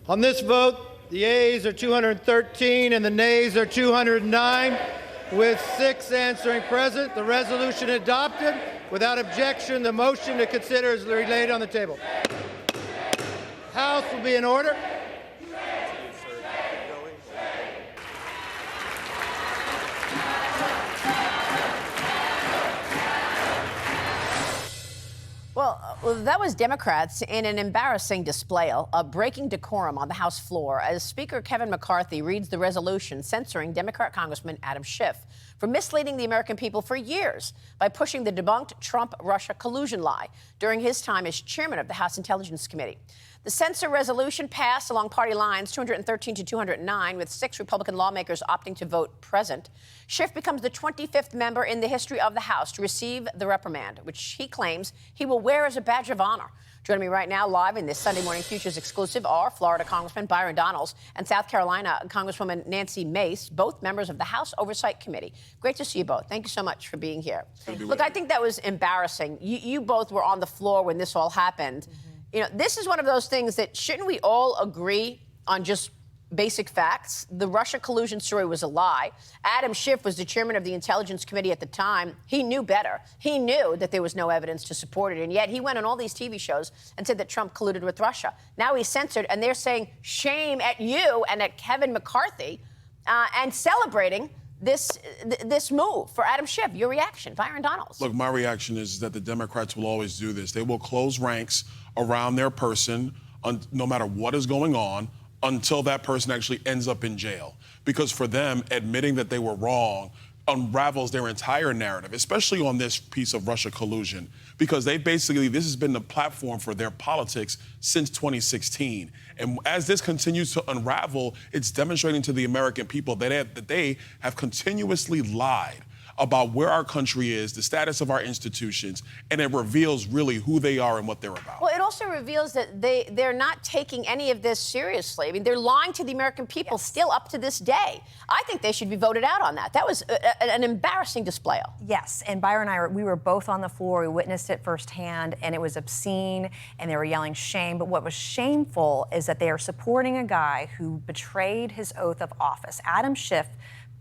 On this vote, the ayes are 213 and the nays are 209. With 6 answering present, the resolution adopted. Without objection, the motion to consider is laid on the table. House will be in order. Well, that was Democrats in an embarrassing display of breaking decorum on the House floor as Speaker Kevin McCarthy reads the resolution censoring Democrat Congressman Adam Schiff for misleading the American people for years by pushing the debunked Trump-Russia collusion lie during his time as chairman of the House Intelligence Committee. The censure resolution passed along party lines 213 to 209, with 6 Republican lawmakers opting to vote present. Schiff becomes the 25th member in the history of the House to receive the reprimand, which he claims he will wear as a badge of honor. Joining me right now live in this Sunday Morning Futures exclusive are Florida Congressman Byron Donalds and South Carolina Congresswoman Nancy Mace, both members of the House Oversight Committee. Great to see you both. Thank you so much for being here. Look, I think that was embarrassing. You both were on the floor when this all happened. You know, this is one of those things that shouldn't we all agree on just basic facts? The Russia collusion story was a lie. Adam Schiff was the chairman of the Intelligence Committee at the time. He knew better. He knew that there was no evidence to support it, and yet he went on all these TV shows and said that Trump colluded with Russia. Now he's censored, and they're saying shame at you and at Kevin McCarthy and celebrating this move for Adam Schiff. Your reaction, Byron Donalds? Look, my reaction is that the Democrats will always do this. They will close ranks around their person no matter what is going on until that person actually ends up in jail. Because for them, admitting that they were wrong unravels their entire narrative, especially on this piece of Russia collusion, because this has been the platform for their politics since 2016. And as this continues to unravel, it's demonstrating to the American people that they have continuously lied about where our country is, the status of our institutions, and it reveals really who they are and what they're about. Well, it also reveals that they're not taking any of this seriously. I mean, they're lying to the American people still up to this day. I think they should be voted out on that. That was an embarrassing display. Yes, and Byron and I, we were both on the floor. We witnessed it firsthand, and it was obscene, and they were yelling shame. But what was shameful is that they are supporting a guy who betrayed his oath of office. Adam Schiff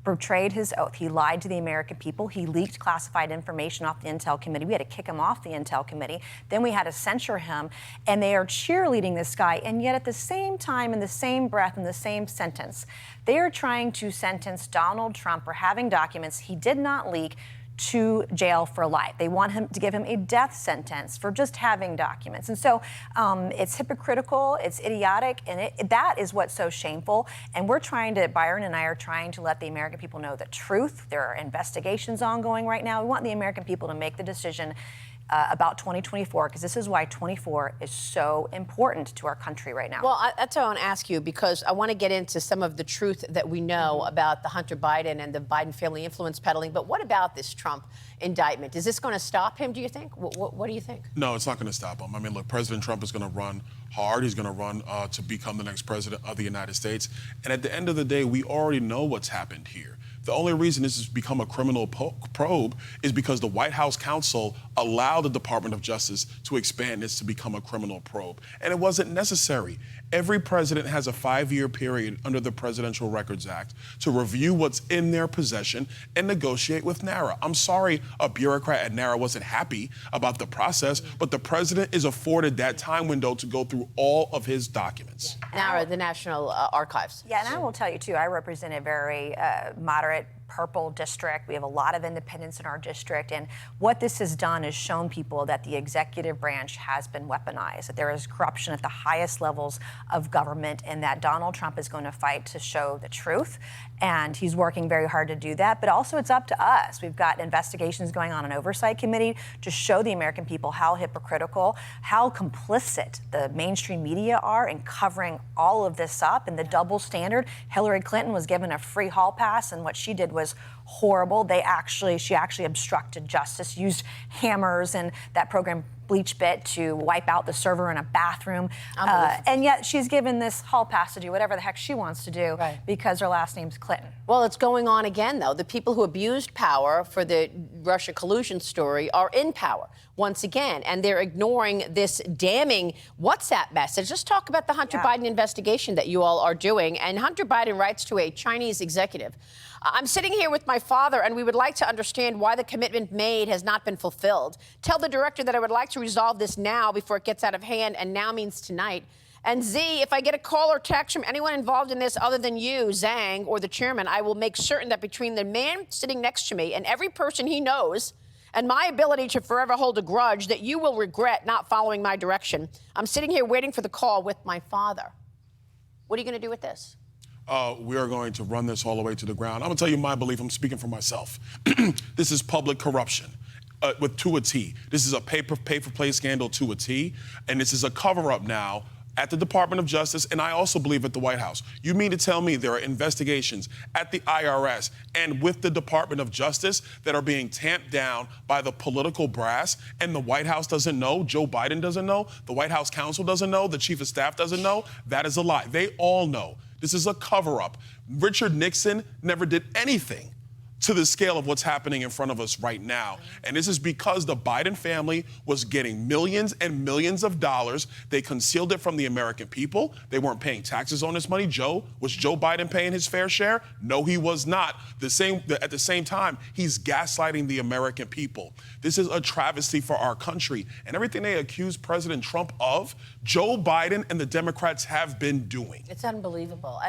betrayed his oath. He lied to the American people. He leaked classified information off the Intel Committee. We had to kick him off the Intel Committee. Then we had to censure him. And they are cheerleading this guy. And yet at the same time, in the same breath, in the same sentence, they are trying to sentence Donald Trump for having documents he did not leak to jail for life. They want him to give him a death sentence for just having documents. And so it's hypocritical, it's idiotic, and that is what's so shameful. And Byron and I are trying to let the American people know the truth. There are investigations ongoing right now. We want the American people to make the decision about 2024, because this is why 24 is so important to our country right now. Well, that's what I want to ask you, because I want to get into some of the truth that we know about the Hunter Biden and the Biden family influence peddling. But what about this Trump indictment? Is this going to stop him, do you think? What do you think? No, it's not going to stop him. I mean, look, President Trump is going to run hard. He's going to run to become the next president of the United States. And at the end of the day, we already know what's happened here. The only reason this has become a criminal probe is because the White House counsel allowed the Department of Justice to expand this to become a criminal probe. And it wasn't necessary. Every president has a 5-year period under the Presidential Records Act to review what's in their possession and negotiate with NARA. I'm sorry a bureaucrat at NARA wasn't happy about the process, but the president is afforded that time window to go through all of his documents. NARA, the National Archives. Yeah, and I will tell you, too, I represent a very moderate purple district. We have a lot of independents in our district, and what this has done is shown people that the executive branch has been weaponized, that there is corruption at the highest levels of government, and that Donald Trump is going to fight to show the truth, and he's working very hard to do that. But also, it's up to us. We've got investigations going on an oversight committee to show the American people how hypocritical, how complicit the mainstream media are in covering all of this up, and the double standard. Hillary Clinton was given a free hall pass, and what she did was horrible. She actually obstructed justice, used hammers and that program Bleach Bit to wipe out the server in a bathroom. And yet she's given this hall pass to do whatever the heck she wants to do because her last name's Clinton. Well, it's going on again, though. The people who abused power for the Russia collusion story are in power. once again, and they're ignoring this damning WhatsApp message. Let's talk about the Hunter Biden investigation that you all are doing. And Hunter Biden writes to a Chinese executive, I'm sitting here with my father, and we would like to understand why the commitment made has not been fulfilled. Tell the director that I would like to resolve this now before it gets out of hand, and now means tonight. And Z, if I get a call or text from anyone involved in this other than you, Zhang, or the chairman, I will make certain that between the man sitting next to me and every person he knows and my ability to forever hold a grudge, that you will regret not following my direction. I'm sitting here waiting for the call with my father. What are you going to do with this? We are going to run this all the way to the ground. I'm going to tell you my belief. I'm speaking for myself. This is public corruption. To a T. This is a pay-for-play scandal to a T, and this is a cover-up now at the Department of Justice, and I also believe at the White House. You mean to tell me there are investigations at the IRS and with the Department of Justice that are being tamped down by the political brass, and the White House doesn't know, Joe Biden doesn't know, the White House counsel doesn't know, the chief of staff doesn't know? That is a lie. They all know. This is a cover-up. Richard Nixon never did anything to the scale of what's happening in front of us right now. And this is because the Biden family was getting millions and millions of dollars. They concealed it from the American people. They weren't paying taxes on this money. Was Joe Biden paying his fair share? No, he was not. At the same time, he's gaslighting the American people. This is a travesty for our country. And everything they accuse President Trump of, Joe Biden and the Democrats have been doing. It's unbelievable.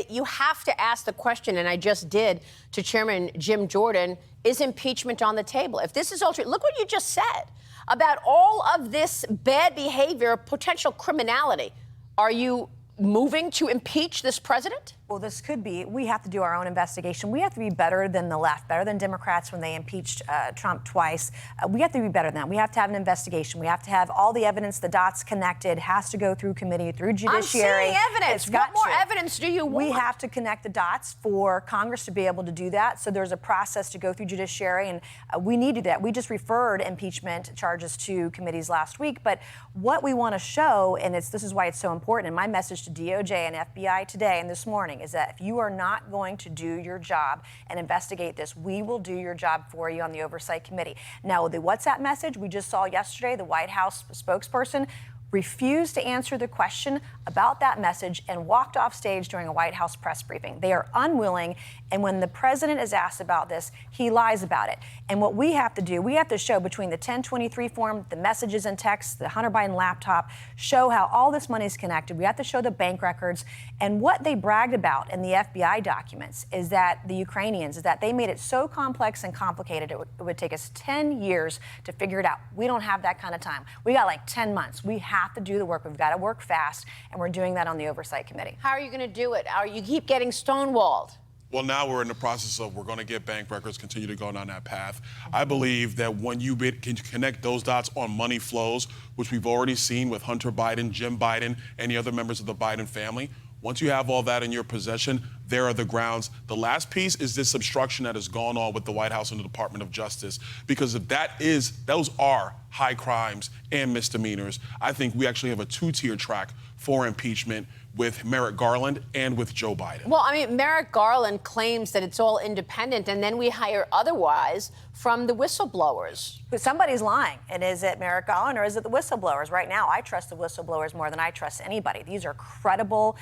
You have to ask the question, and I just did, to Chairman Jim Jordan, is impeachment on the table? If this is all true, look what you just said about all of this bad behavior, potential criminality. Are you moving to impeach this president? Well, this could be. We have to do our own investigation. We have to be better than the left, better than Democrats when they impeached Trump twice. We have to be better than that. We have to have an investigation. We have to have all the evidence, the dots connected, has to go through committee, through judiciary. I'm seeing evidence. What more evidence do you want? We have to connect the dots for Congress to be able to do that. So there's a process to go through judiciary, and we need to do that. We just referred impeachment charges to committees last week. But what we want to show, and this is why it's so important, and my message to DOJ and FBI today and this morning is that if you are not going to do your job and investigate this, we will do your job for you on the Oversight Committee. Now, the WhatsApp message we just saw yesterday, the White House spokesperson refused to answer the question about that message and walked off stage during a White House press briefing. They are unwilling, and when the president is asked about this, he lies about it. And what we have to do, we have to show between the 1023 form, the messages and texts, the Hunter Biden laptop, show how all this money is connected. We have to show the bank records. And what they bragged about in the FBI documents is that the Ukrainians, is that they made it so complex and complicated, it would take us 10 years to figure it out. We don't have that kind of time. We got like 10 months. We have to do the work. We've got to work fast, and we're doing that on the Oversight Committee. How are you going to do it? You keep getting stonewalled. Well, now we're in the process of we're going to get bank records, continue to go down that path. I believe that when you can connect those dots on money flows, which we've already seen with Hunter Biden, Jim Biden, any other members of the Biden family, once you have all that in your possession, there are the grounds. The last piece is this obstruction that has gone on with the White House and the Department of Justice. Because if those are high crimes and misdemeanors, I think we actually have a two-tier track for impeachment with Merrick Garland and with Joe Biden. Well, Merrick Garland claims that it's all independent, and then we hire otherwise from the whistleblowers. But somebody's lying. And is it Merrick Garland or is it the whistleblowers? Right now, I trust the whistleblowers more than I trust anybody. These are credible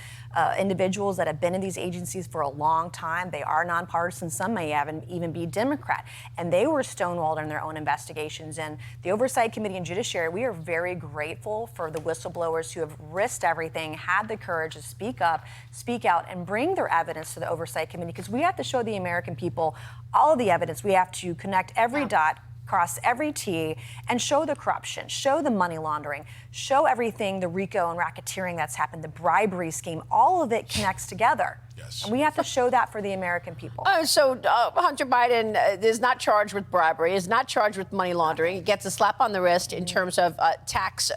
individuals that have been in these agencies for a long time. They are nonpartisan. Some may even be Democrat. And they were stonewalled in their own investigations. And the Oversight Committee and Judiciary, we are very grateful for the whistleblowers who have risked everything, had the courage to speak up, speak out, and bring their evidence to the Oversight Committee, because we have to show the American people all of the evidence. We have to connect every dot, cross every T, and show the corruption, show the money laundering, show everything, the RICO and racketeering that's happened, the bribery scheme, all of it connects together. Yes. And we have to show that for the American people. So Hunter Biden is not charged with bribery, is not charged with money laundering. He gets a slap on the wrist in terms of tax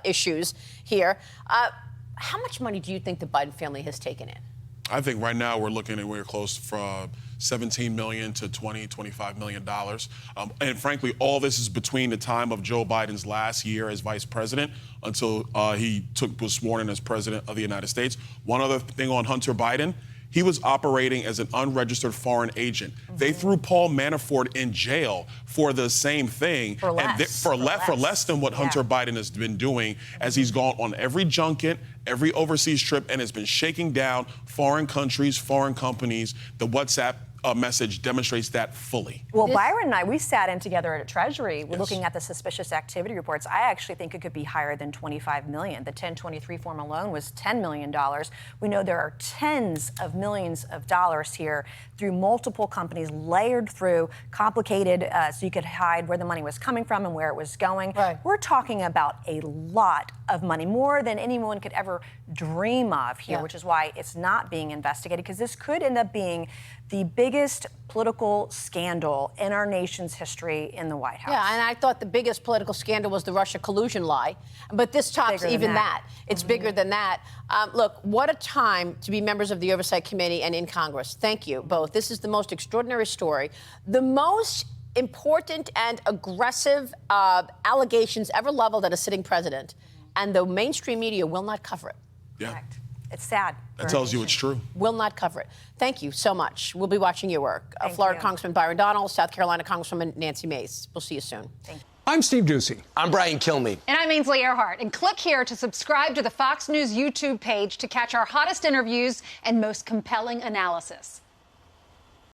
issues here. How much money do you think the Biden family has taken in? I think right now we're looking anywhere close from $17 million to $25 million. And frankly, all this is between the time of Joe Biden's last year as vice president until he was sworn in as president of the United States. One other thing on Hunter Biden, He was operating as an unregistered foreign agent. They threw Paul Manafort in jail for the same thing. For less. For less than what Hunter Biden has been doing, as he's gone on every junket, every overseas trip, and has been shaking down foreign countries, foreign companies. The WhatsApp message demonstrates that fully. Well, Byron and I, we sat in together at Treasury looking at the suspicious activity reports. I actually think it could be higher than $25 million. The 1023 form alone was $10 million. We know there are tens of millions of dollars here through multiple companies, layered through, complicated, so you could hide where the money was coming from and where it was going. Right. We're talking about a lot of money, more than anyone could ever dream of here, which is why it's not being investigated, because this could end up being the biggest political scandal in our nation's history in the White House. Yeah, and I thought the biggest political scandal was the Russia collusion lie, but this tops even that. It's bigger than that. Look, what a time to be members of the Oversight Committee and in Congress. Thank you both. This is the most extraordinary story. The most important and aggressive allegations ever leveled at a sitting president, and the mainstream media will not cover it. Yeah. Correct. It's sad. That tells you it's true. Will not cover it. Thank you so much. We'll be watching your work. Florida Congressman Byron Donalds, South Carolina Congresswoman Nancy Mace. We'll see you soon. Thank you. I'm Steve Ducey. I'm Brian Kilmeade. And I'm Ainsley Earhart. And click here to subscribe to the Fox News YouTube page to catch our hottest interviews and most compelling analysis.